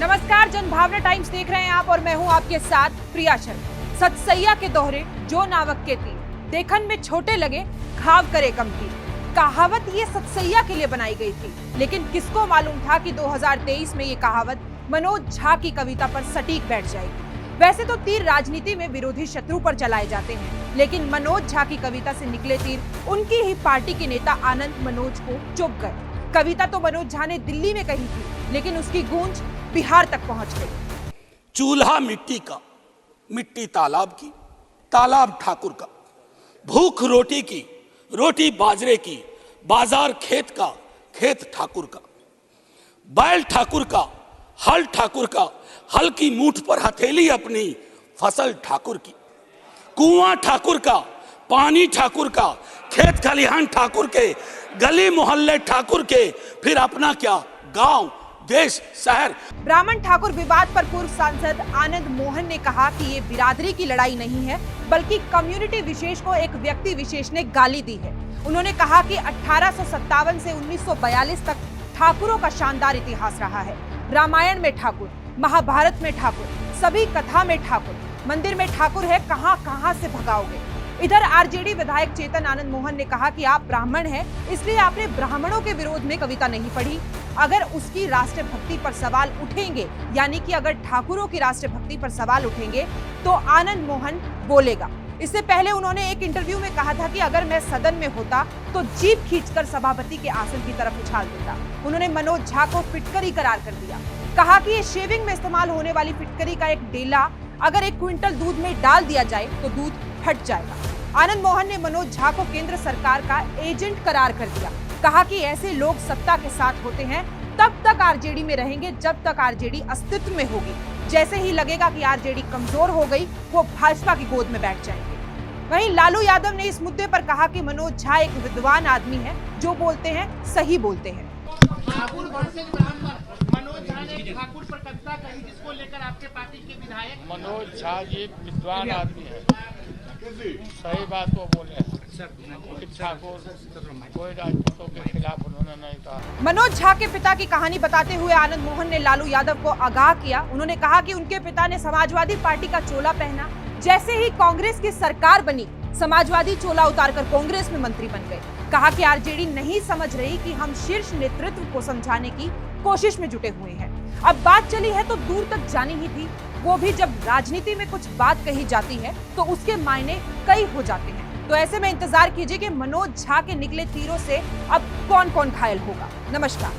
नमस्कार, जनभावना टाइम्स देख रहे हैं आप और मैं हूं आपके साथ प्रिया शर्मा। सतसैया के दोहरे जो नावक के तीर, देखन में छोटे लगे घाव करे कमती। कहावत ये सतसैया के लिए बनाई गई थी, लेकिन किसको मालूम था कि 2023 में ये कहावत मनोज झा की कविता पर सटीक बैठ जाएगी। वैसे तो तीर राजनीति में विरोधी शत्रु पर चलाए जाते हैं, लेकिन मनोज झा की कविता से निकले तीर उनकी ही पार्टी के नेता आनंद मनोज को चुभ गए। कविता तो मनोज झा ने दिल्ली में कही थी, लेकिन उसकी गूंज बिहार तक पहुंच गई। चूल्हा मिट्टी का, मिट्टी तालाब की, तालाब ठाकुर का। भूख रोटी की, रोटी बाजरे की, बाजार खेत का, खेत ठाकुर का। बैल ठाकुर का, हल ठाकुर का, हल की मूठ पर हथेली अपनी, फसल ठाकुर की। कुआं ठाकुर का, पानी ठाकुर का, खेत खलिहान ठाकुर के, गली मोहल्ले ठाकुर के, फिर अपना क्या, गांव देश शहर। ब्राह्मण ठाकुर विवाद पर पूर्व सांसद आनंद मोहन ने कहा कि ये बिरादरी की लड़ाई नहीं है, बल्कि कम्युनिटी विशेष को एक व्यक्ति विशेष ने गाली दी है। उन्होंने कहा कि 1857 से 1942 तक ठाकुरों का शानदार इतिहास रहा है। रामायण में ठाकुर, महाभारत में ठाकुर, सभी कथा में ठाकुर, मंदिर में ठाकुर है, कहां कहां से भगाओगे। इधर आरजेडी विधायक चेतन आनंद मोहन ने कहा कि आप ब्राह्मण हैं, इसलिए आपने ब्राह्मणों के विरोध में कविता नहीं पढ़ी। अगर उसकी राष्ट्रभक्ति पर सवाल उठेंगे, यानी कि अगर ठाकुरों की राष्ट्रभक्ति पर सवाल उठेंगे, तो आनंद मोहन बोलेगा। इससे पहले उन्होंने एक इंटरव्यू में कहा था कि अगर मैं सदन में होता तो जीप खींचकर सभापति के आसन की तरफ उछाल देता। उन्होंने मनोज झा को फिटकरी करार कर दिया। कहा कि ये शेविंग में इस्तेमाल होने वाली फिटकरी का एक डेला अगर 1 क्विंटल दूध में डाल दिया जाए तो दूध फट जाएगा। आनंद मोहन ने मनोज झा को केंद्र सरकार का एजेंट करार कर दिया। कहा कि ऐसे लोग सत्ता के साथ होते हैं, तब तक आरजेडी में रहेंगे जब तक आरजेडी अस्तित्व में होगी। जैसे ही लगेगा कि आरजेडी कमजोर हो गई, वो भाजपा की गोद में बैठ जाएंगे। वहीं लालू यादव ने इस मुद्दे पर कहा कि मनोज झा एक विद्वान आदमी है, जो बोलते हैं सही बोलते हैं। ठाकुर मनोज झा ने ठाकुर पर कविता कही, जिसको लेकर आपके पार्टी के विधायक मनोज झा जी विद्वान आदमी है, सही बात वो बोले हैं। ठाकुर कोई राजपूतों के खिलाफ उन्होंने नहीं कहा। मनोज झा के पिता की कहानी बताते हुए आनंद मोहन ने लालू यादव को आगाह किया। उन्होंने कहा कि उनके पिता ने समाजवादी पार्टी का चोला पहना, जैसे ही कांग्रेस की सरकार बनी, समाजवादी चोला उतारकर कांग्रेस में मंत्री बन गए। कहा कि आरजेडी नहीं समझ रही कि हम शीर्ष नेतृत्व को समझाने की कोशिश में जुटे हुए हैं। अब बात चली है तो दूर तक जानी ही थी, वो भी जब राजनीति में कुछ बात कही जाती है तो उसके मायने कई हो जाते हैं। तो ऐसे में इंतजार कीजिए कि मनोज झा के निकले तीरों से अब कौन कौन घायल होगा। नमस्कार।